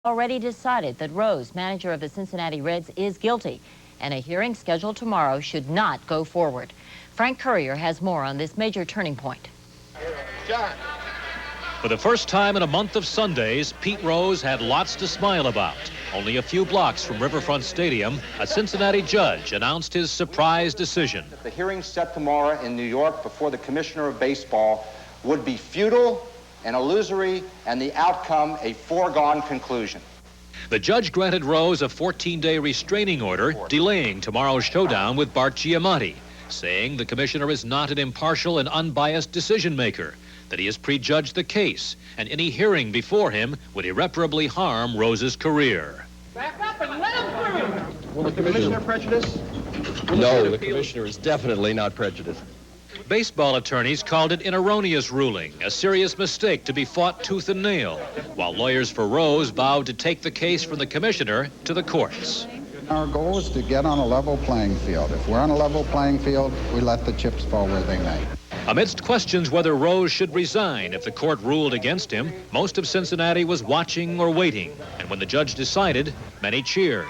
already decided that Rose, manager of the Cincinnati Reds, is guilty, and a hearing scheduled tomorrow should not go forward. Frank Courier has more on this major turning point. For the first time in a month of Sundays, Pete Rose had lots to smile about. Only a few blocks from Riverfront Stadium, a Cincinnati judge announced his surprise decision. The hearing set tomorrow in New York before the Commissioner of Baseball would be futile and illusory, and the outcome a foregone conclusion. The judge granted Rose a 14-day restraining order, delaying tomorrow's showdown with Bart Giamatti, saying the commissioner is not an impartial and unbiased decision-maker, that he has prejudged the case, and any hearing before him would irreparably harm Rose's career. Back up and let him through! Will the commissioner prejudice? No, the commissioner is definitely not prejudiced. Baseball attorneys called it an erroneous ruling, a serious mistake to be fought tooth and nail, while lawyers for Rose vowed to take the case from the commissioner to the courts. Our goal is to get on a level playing field. If we're on a level playing field, we let the chips fall where they may. Amidst questions whether Rose should resign if the court ruled against him, most of Cincinnati was watching or waiting. And when the judge decided, many cheered.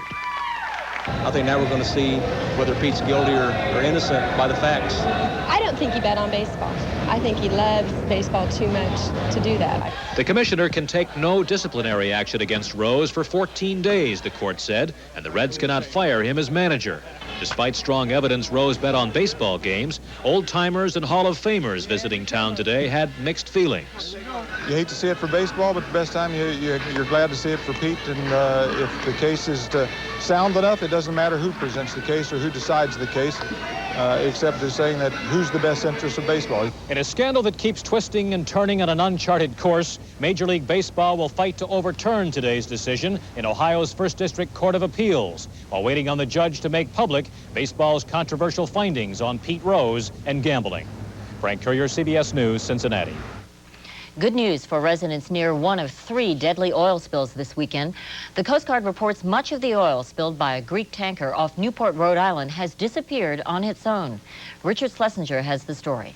I think now we're going to see whether Pete's guilty or innocent by the facts. I don't think he bet on baseball. I think he loves baseball too much to do that. The commissioner can take no disciplinary action against Rose for 14 days, the court said, and the Reds cannot fire him as manager. Despite strong evidence Rose bet on baseball games, old-timers and Hall of Famers visiting town today had mixed feelings. You hate to see it for baseball, but the best time you're glad to see it for Pete. And if the case is sound enough, it doesn't matter who presents the case or who decides the case, except as saying that who's the best interest of baseball. In a scandal that keeps twisting and turning on an uncharted course, Major League Baseball will fight to overturn today's decision in Ohio's First District Court of Appeals, while waiting on the judge to make public baseball's controversial findings on Pete Rose and gambling. Frank Courier, CBS News, Cincinnati. Good news for residents near one of 3 deadly oil spills this weekend. The Coast Guard reports much of the oil spilled by a Greek tanker off Newport, Rhode Island has disappeared on its own. Richard Schlesinger has the story.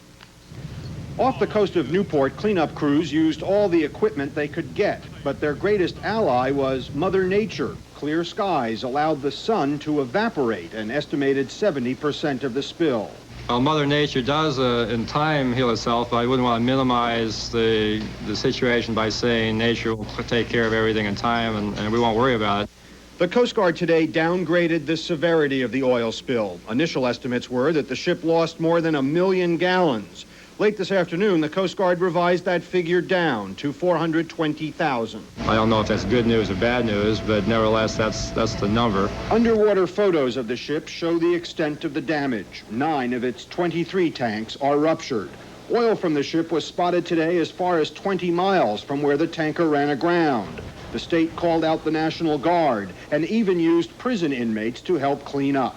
Off the coast of Newport, cleanup crews used all the equipment they could get, but their greatest ally was Mother Nature. Clear skies allowed the sun to evaporate an estimated 70% of the spill. Well, Mother Nature does, in time, heal itself, but I wouldn't want to minimize the situation by saying nature will take care of everything in time and we won't worry about it. The Coast Guard today downgraded the severity of the oil spill. Initial estimates were that the ship lost more than 1 million gallons. Late this afternoon, the Coast Guard revised that figure down to 420,000. I don't know if that's good news or bad news, but nevertheless, that's the number. Underwater photos of the ship show the extent of the damage. 9 of its 23 tanks are ruptured. Oil from the ship was spotted today as far as 20 miles from where the tanker ran aground. The state called out the National Guard and even used prison inmates to help clean up.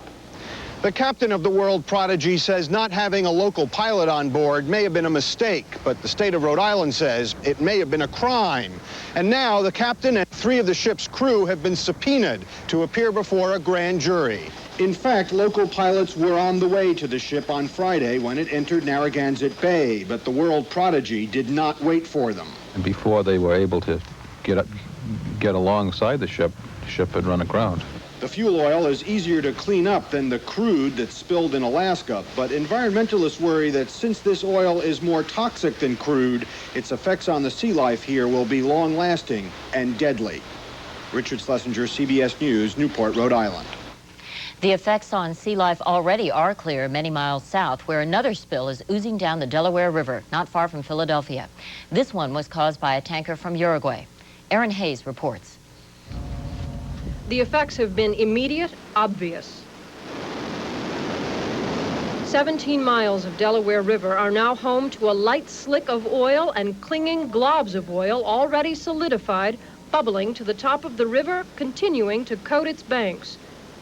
The captain of the World Prodigy says not having a local pilot on board may have been a mistake, but the state of Rhode Island says it may have been a crime. And now the captain and 3 of the ship's crew have been subpoenaed to appear before a grand jury. In fact, local pilots were on the way to the ship on Friday when it entered Narragansett Bay, but the World Prodigy did not wait for them. And before they were able to get alongside the ship had run aground. The fuel oil is easier to clean up than the crude that spilled in Alaska, but environmentalists worry that since this oil is more toxic than crude, its effects on the sea life here will be long-lasting and deadly. Richard Schlesinger, CBS News, Newport, Rhode Island. The effects on sea life already are clear many miles south, where another spill is oozing down the Delaware River, not far from Philadelphia. This one was caused by a tanker from Uruguay. Aaron Hayes reports. The effects have been immediate, obvious. 17 miles of Delaware River are now home to a light slick of oil and clinging globs of oil already solidified, bubbling to the top of the river, continuing to coat its banks.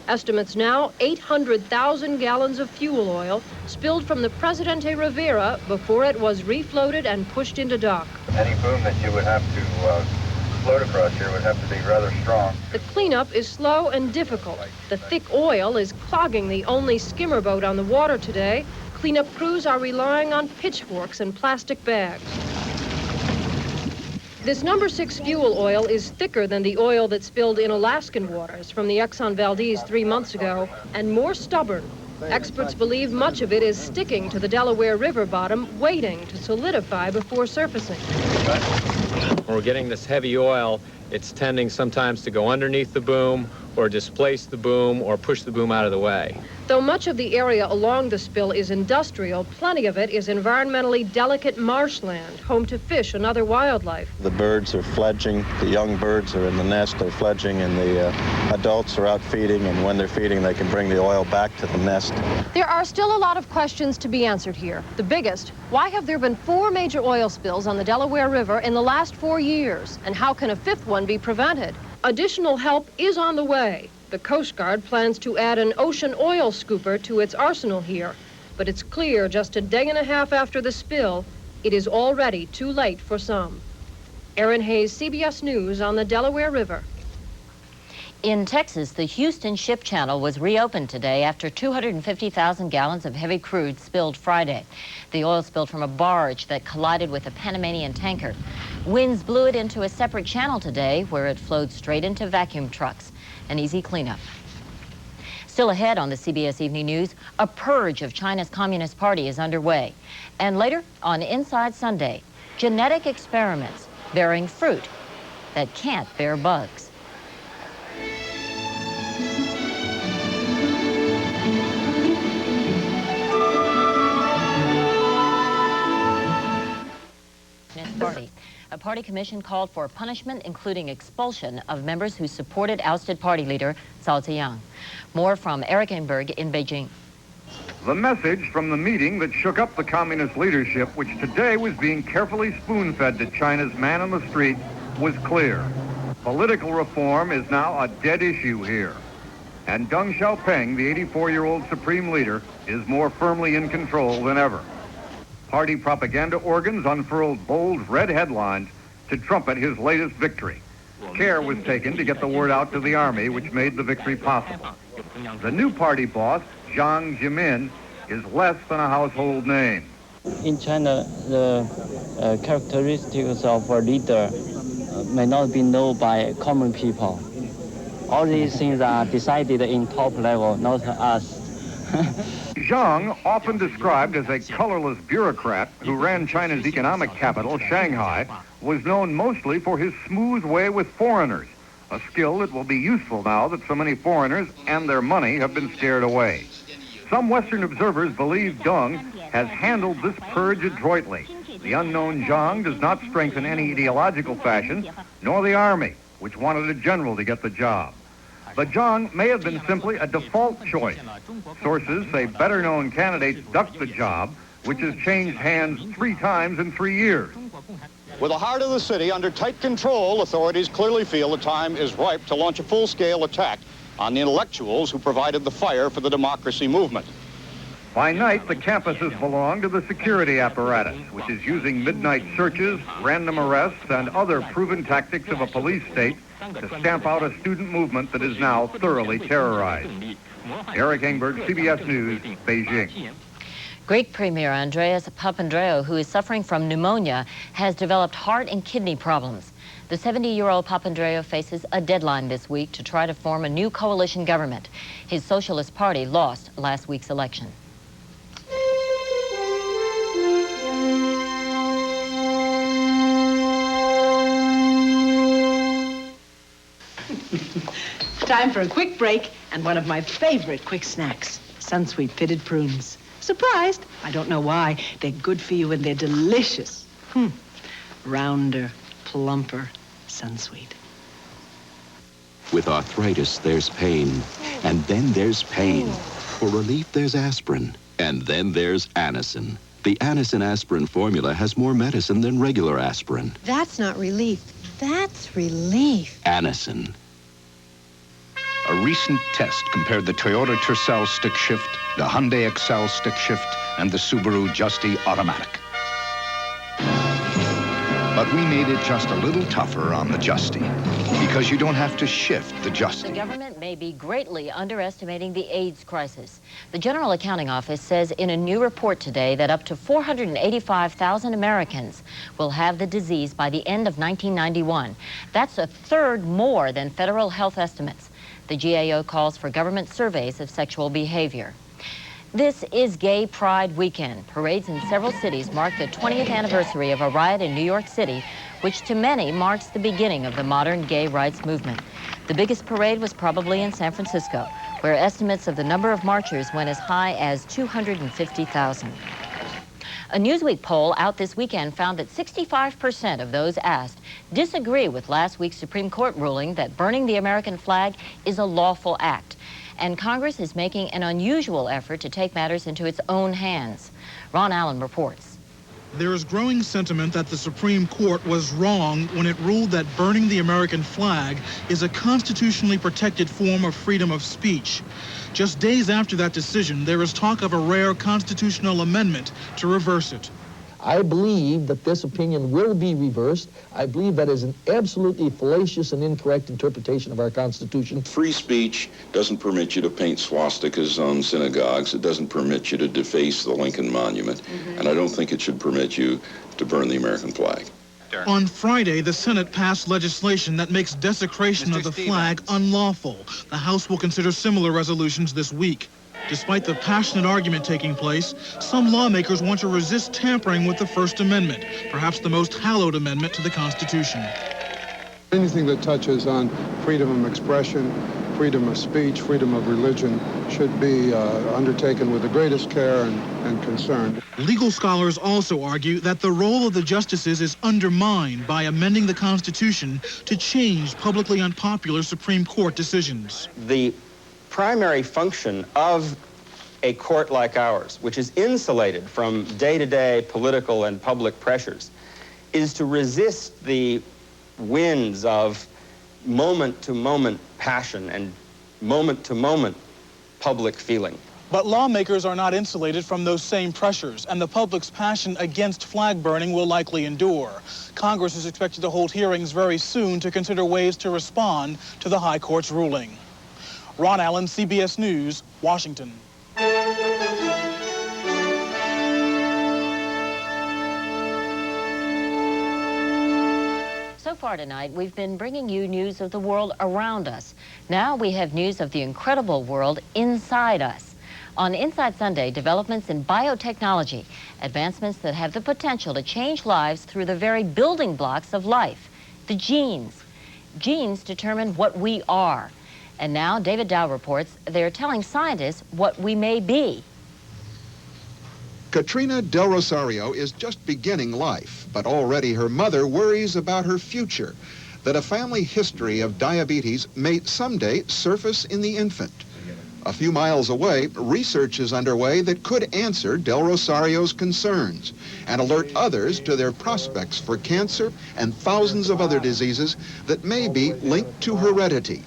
Estimates now 800,000 gallons of fuel oil spilled from the Presidente Rivera before it was refloated and pushed into dock. Any boom that you would have to float across here would have to be rather strong. The cleanup is slow and difficult. The thick oil is clogging the only skimmer boat on the water today. Cleanup crews are relying on pitchforks and plastic bags. This number 6 fuel oil is thicker than the oil that spilled in Alaskan waters from the Exxon Valdez 3 months ago, and more stubborn. Experts believe much of it is sticking to the Delaware River bottom, waiting to solidify before surfacing. When we're getting this heavy oil, it's tending sometimes to go underneath the boom or displace the boom or push the boom out of the way. Though much of the area along the spill is industrial, plenty of it is environmentally delicate marshland, home to fish and other wildlife. The birds are fledging, the young birds are in the nest, they're fledging, and the adults are out feeding, and when they're feeding, they can bring the oil back to the nest. There are still a lot of questions to be answered here. The biggest, why have there been 4 major oil spills on the Delaware River in the last 4 years? And how can a 5th one be prevented? Additional help is on the way. The Coast Guard plans to add an ocean oil scooper to its arsenal here. But it's clear just a day and a half after the spill, it is already too late for some. Erin Hayes, CBS News on the Delaware River. In Texas, the Houston Ship Channel was reopened today after 250,000 gallons of heavy crude spilled Friday. The oil spilled from a barge that collided with a Panamanian tanker. Winds blew it into a separate channel today where it flowed straight into vacuum trucks. An easy cleanup. Still ahead on the CBS Evening News, a purge of China's Communist Party is underway. And later on Inside Sunday, genetic experiments bearing fruit that can't bear bugs. Party. A party commission called for punishment, including expulsion of members who supported ousted party leader Cao Ziyang. More from Eric Enberg in Beijing. The message from the meeting that shook up the communist leadership, which today was being carefully spoon-fed to China's man on the street, was clear. Political reform is now a dead issue here. And Deng Xiaoping, the 84-year-old supreme leader, is more firmly in control than ever. Party propaganda organs unfurled bold red headlines to trumpet his latest victory. Care was taken to get the word out to the army, which made the victory possible. The new party boss, Jiang Zemin, is less than a household name. In China, the characteristics of a leader may not be known by common people. All these things are decided in top level, not us. Jiang, often described as a colorless bureaucrat who ran China's economic capital, Shanghai, was known mostly for his smooth way with foreigners, a skill that will be useful now that so many foreigners and their money have been scared away. Some Western observers believe Deng has handled this purge adroitly. The unknown Jiang does not strengthen any ideological fashion, nor the army, which wanted a general to get the job. But Jiang may have been simply a default choice. Sources say better-known candidates ducked the job, which has changed hands 3 times in 3 years. With the heart of the city under tight control, authorities clearly feel the time is ripe to launch a full-scale attack on the intellectuals who provided the fire for the democracy movement. By night, the campuses belong to the security apparatus, which is using midnight searches, random arrests, and other proven tactics of a police state to stamp out a student movement that is now thoroughly terrorized. Eric Engberg, CBS News, Beijing. Greek Premier Andreas Papandreou, who is suffering from pneumonia, has developed heart and kidney problems. The 70-year-old Papandreou faces a deadline this week to try to form a new coalition government. His Socialist Party lost last week's election. Time for a quick break and one of my favorite quick snacks, Sunsweet pitted prunes. Surprised? I don't know why. They're good for you and they're delicious. Rounder, plumper, Sunsweet. With arthritis, there's pain. And then there's pain. For relief, there's aspirin. And then there's Anacin. The Anacin aspirin formula has more medicine than regular aspirin. That's not relief. That's relief. Anacin. A recent test compared the Toyota Tercel stick shift, the Hyundai Excel stick shift, and the Subaru Justy Automatic. But we made it just a little tougher on the Justy, because you don't have to shift the justice. The government may be greatly underestimating the AIDS crisis. The General Accounting Office says in a new report today that up to 485,000 Americans will have the disease by the end of 1991. That's a third more than federal health estimates. The GAO calls for government surveys of sexual behavior. This is Gay Pride Weekend. Parades in several cities mark the 20th anniversary of a riot in New York City, which to many marks the beginning of the modern gay rights movement. The biggest parade was probably in San Francisco, where estimates of the number of marchers went as high as 250,000. A Newsweek poll out this weekend found that 65% of those asked disagree with last week's Supreme Court ruling that burning the American flag is a lawful act. And Congress is making an unusual effort to take matters into its own hands. Ron Allen reports. There is growing sentiment that the Supreme Court was wrong when it ruled that burning the American flag is a constitutionally protected form of freedom of speech. Just days after that decision, there is talk of a rare constitutional amendment to reverse it. I believe that this opinion will be reversed. I believe that is an absolutely fallacious and incorrect interpretation of our Constitution. Free speech doesn't permit you to paint swastikas on synagogues. It doesn't permit you to deface the Lincoln Monument. And I don't think it should permit you to burn the American flag. On Friday, the Senate passed legislation that makes desecration of the flag unlawful. The House will consider similar resolutions this week. Despite the passionate argument taking place, some lawmakers want to resist tampering with the First Amendment, perhaps the most hallowed amendment to the Constitution. Anything that touches on freedom of expression, freedom of speech, freedom of religion should be undertaken with the greatest care and concern. Legal scholars also argue that the role of the justices is undermined by amending the Constitution to change publicly unpopular Supreme Court decisions. The primary function of a court like ours, which is insulated from day-to-day political and public pressures, is to resist the winds of moment-to-moment passion and moment-to-moment public feeling. But lawmakers are not insulated from those same pressures, and the public's passion against flag burning will likely endure. Congress is expected to hold hearings very soon to consider ways to respond to the High Court's ruling. Ron Allen, CBS News, Washington. So far tonight, we've been bringing you news of the world around us. Now we have news of the incredible world inside us. On Inside Sunday, developments in biotechnology, advancements that have the potential to change lives through the very building blocks of life, the genes. Genes determine what we are. And now David Dow reports they're telling scientists what we may be. Katrina Del Rosario is just beginning life, but already her mother worries about her future, that a family history of diabetes may someday surface in the infant. A few miles away, research is underway that could answer Del Rosario's concerns and alert others to their prospects for cancer and thousands of other diseases that may be linked to heredity.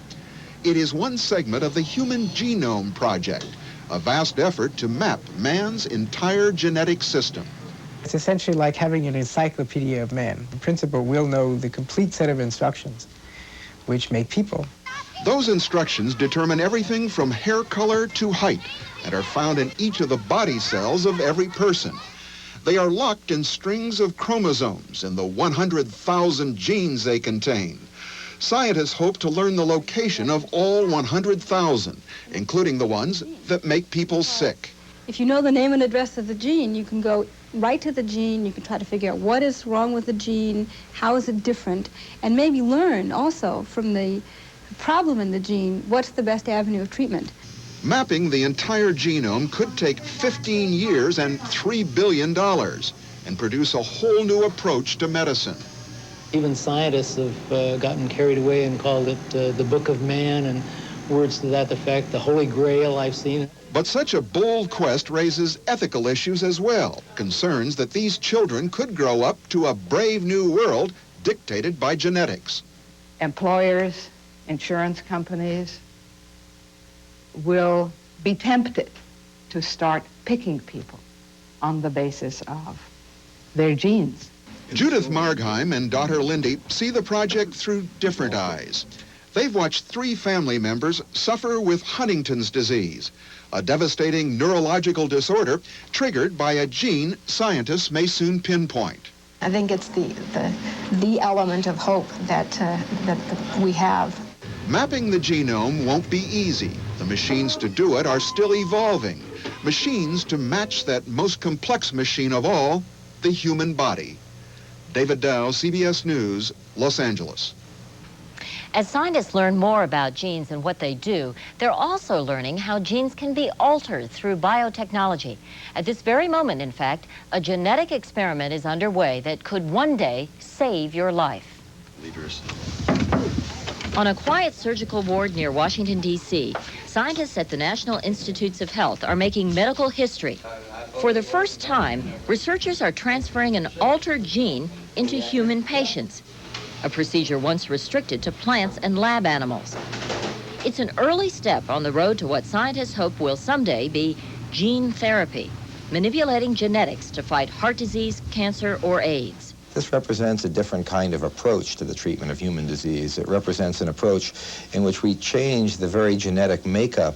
It is one segment of the Human Genome Project, a vast effort to map man's entire genetic system. It's essentially like having an encyclopedia of man. In principle, we'll know the complete set of instructions which make people. Those instructions determine everything from hair color to height and are found in each of the body cells of every person. They are locked in strings of chromosomes in the 100,000 genes they contain. Scientists hope to learn the location of all 100,000, including the ones that make people sick. If you know the name and address of the gene, you can go right to the gene, you can try to figure out what is wrong with the gene, how is it different, and maybe learn also from the problem in the gene, what's the best avenue of treatment. Mapping the entire genome could take 15 years and $3 billion and produce a whole new approach to medicine. Even scientists have gotten carried away and called it the Book of Man and words to that effect, the Holy Grail I've seen. But such a bold quest raises ethical issues as well, concerns that these children could grow up to a brave new world dictated by genetics. Employers, insurance companies will be tempted to start picking people on the basis of their genes. Judith Margheim and daughter Lindy see the project through different eyes. They've watched 3 family members suffer with Huntington's disease, a devastating neurological disorder triggered by a gene scientists may soon pinpoint. I think it's the element of hope that we have. Mapping the genome won't be easy. The machines to do it are still evolving. Machines to match that most complex machine of all, the human body. David Dow, CBS News, Los Angeles. As scientists learn more about genes and what they do, they're also learning how genes can be altered through biotechnology. At this very moment, in fact, a genetic experiment is underway that could one day save your life. Leaders. On a quiet surgical ward near Washington, D.C., scientists at the National Institutes of Health are making medical history. For the first time, researchers are transferring an altered gene into human patients, a procedure once restricted to plants and lab animals. It's an early step on the road to what scientists hope will someday be gene therapy, manipulating genetics to fight heart disease, cancer, or AIDS. This represents a different kind of approach to the treatment of human disease. It represents an approach in which we change the very genetic makeup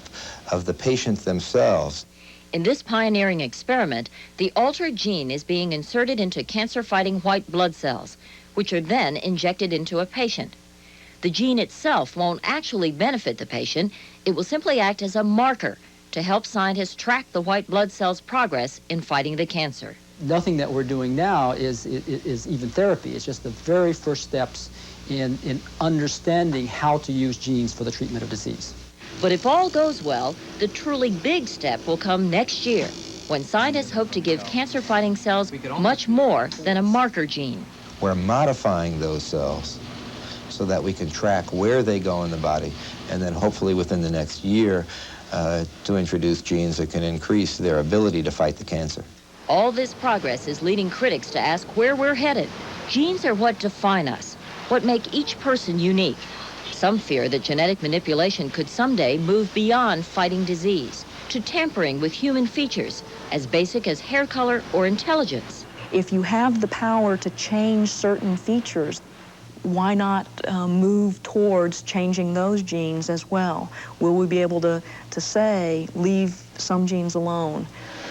of the patients themselves. In this pioneering experiment, the altered gene is being inserted into cancer-fighting white blood cells, which are then injected into a patient. The gene itself won't actually benefit the patient. It will simply act as a marker to help scientists track the white blood cells' progress in fighting the cancer. Nothing that we're doing now is even therapy. It's just the very first steps in understanding how to use genes for the treatment of disease. But if all goes well, the truly big step will come next year, when scientists hope to give cancer-fighting cells much more than a marker gene. We're modifying those cells so that we can track where they go in the body, and then hopefully within the next year to introduce genes that can increase their ability to fight the cancer. All this progress is leading critics to ask where we're headed. Genes are what define us, what make each person unique. Some fear that genetic manipulation could someday move beyond fighting disease to tampering with human features as basic as hair color or intelligence. If you have the power to change certain features, why not move towards changing those genes as well? Will we be able to say, leave some genes alone?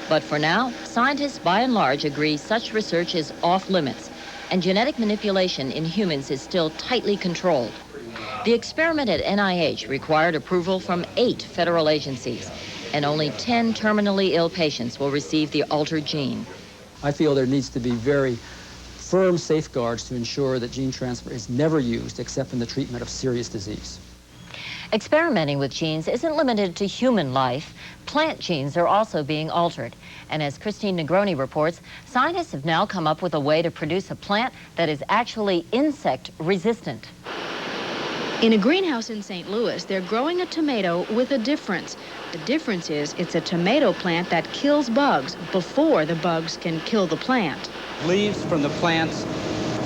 But for now, scientists by and large agree such research is off limits, and genetic manipulation in humans is still tightly controlled. The experiment at NIH required approval from 8 federal agencies, and only 10 terminally ill patients will receive the altered gene. I feel there needs to be very firm safeguards to ensure that gene transfer is never used except in the treatment of serious disease. Experimenting with genes isn't limited to human life. Plant genes are also being altered. And as Christine Negroni reports, scientists have now come up with a way to produce a plant that is actually insect resistant. In a greenhouse in St. Louis, they're growing a tomato with a difference. The difference is it's a tomato plant that kills bugs before the bugs can kill the plant. Leaves from the plants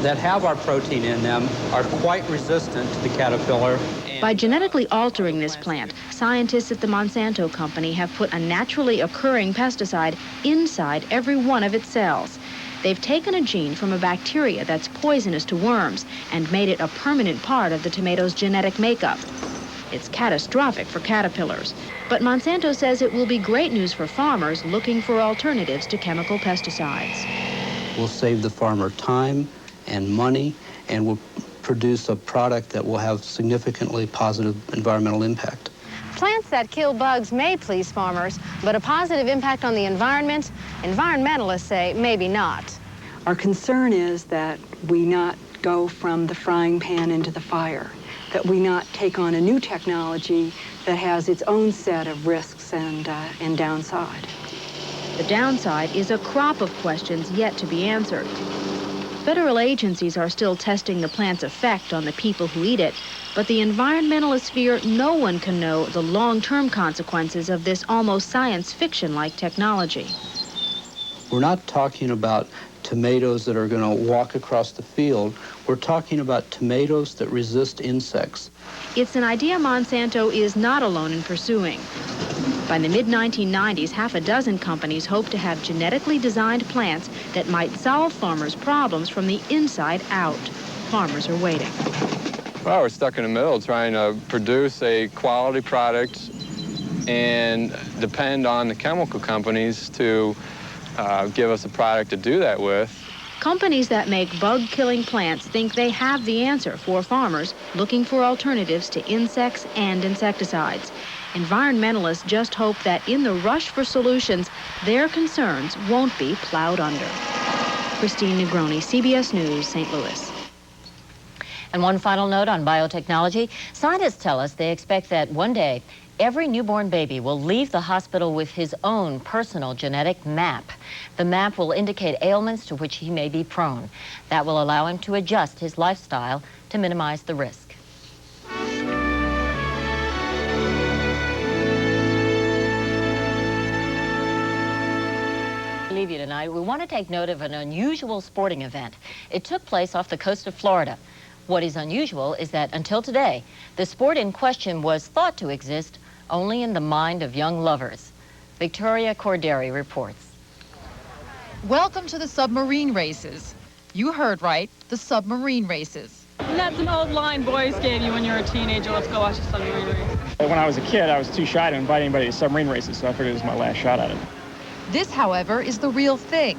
that have our protein in them are quite resistant to the caterpillar. By genetically altering this plant, scientists at the Monsanto company have put a naturally occurring pesticide inside every one of its cells. They've taken a gene from a bacteria that's poisonous to worms and made it a permanent part of the tomato's genetic makeup. It's catastrophic for caterpillars, but Monsanto says it will be great news for farmers looking for alternatives to chemical pesticides. We'll save the farmer time and money, and we'll produce a product that will have significantly positive environmental impact. Plants that kill bugs may please farmers, but a positive impact on the environment, environmentalists say maybe not. Our concern is that we not go from the frying pan into the fire, that we not take on a new technology that has its own set of risks and downside. The downside is a crop of questions yet to be answered. Federal agencies are still testing the plant's effect on the people who eat it, but the environmentalists fear no one can know the long-term consequences of this almost science fiction-like technology. We're not talking about tomatoes that are going to walk across the field. We're talking about tomatoes that resist insects. It's an idea Monsanto is not alone in pursuing. By the mid-1990s, half a dozen companies hope to have genetically designed plants that might solve farmers' problems from the inside out. Farmers are waiting. Well, we're stuck in the middle trying to produce a quality product and depend on the chemical companies to give us a product to do that with. Companies that make bug-killing plants think they have the answer for farmers looking for alternatives to insects and insecticides. Environmentalists just hope that in the rush for solutions, their concerns won't be plowed under. Christine Negroni, CBS News, St. Louis. And one final note on biotechnology. Scientists tell us they expect that one day, every newborn baby will leave the hospital with his own personal genetic map. The map will indicate ailments to which he may be prone. That will allow him to adjust his lifestyle to minimize the risk. Leave you tonight. We want to take note of an unusual sporting event. It took place off the coast of Florida. What is unusual is that until today, the sport in question was thought to exist only in the mind of young lovers. Victoria Corderi reports. Welcome to the Submarine races. You heard right, the Submarine races. That's an old line boys gave you when you were a teenager. Let's go watch the submarine race. When I was a kid, I was too shy to invite anybody to submarine races, so I figured it was my last shot at it. This, however, is the real thing.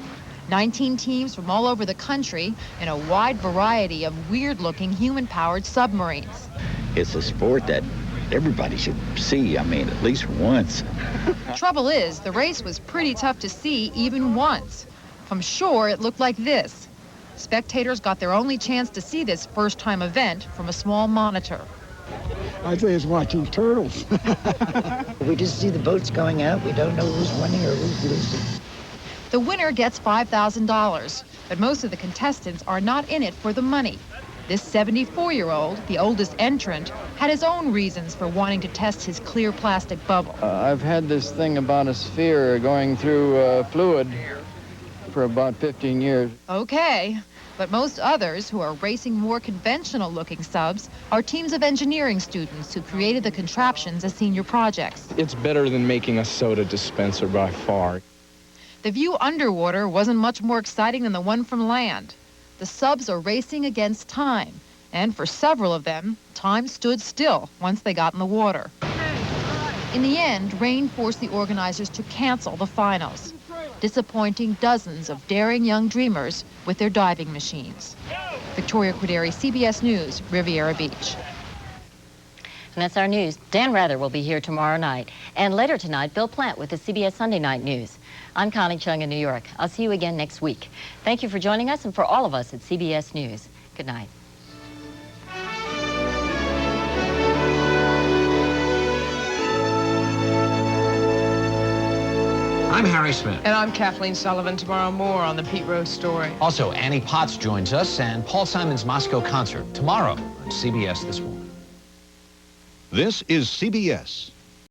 19 teams from all over the country in a wide variety of weird-looking human-powered submarines. It's a sport that everybody should see, at least once. Trouble is, the race was pretty tough to see even once. From shore, it looked like this. Spectators got their only chance to see this first-time event from a small monitor. I think it's watching turtles. We just see the boats going out. We don't know who's winning or who's losing. The winner gets $5,000, but most of the contestants are not in it for the money. This 74-year-old, the oldest entrant, had his own reasons for wanting to test his clear plastic bubble. I've had this thing about a sphere going through fluid for about 15 years. Okay, but most others who are racing more conventional-looking subs are teams of engineering students who created the contraptions as senior projects. It's better than making a soda dispenser by far. The view underwater wasn't much more exciting than the one from land. The subs are racing against time, and for several of them, time stood still once they got in the water. In the end, rain forced the organizers to cancel the finals, disappointing dozens of daring young dreamers with their diving machines. Victoria Corderi, CBS News, Riviera Beach. And that's our news. Dan Rather will be here tomorrow night. And later tonight, Bill Plant with the CBS Sunday Night News. I'm Connie Chung in New York. I'll see you again next week. Thank you for joining us and for all of us at CBS News. Good night. I'm Harry Smith. And I'm Kathleen Sullivan. Tomorrow, more on the Pete Rose Story. Also, Annie Potts joins us and Paul Simon's Moscow concert tomorrow on CBS This Morning. This is CBS.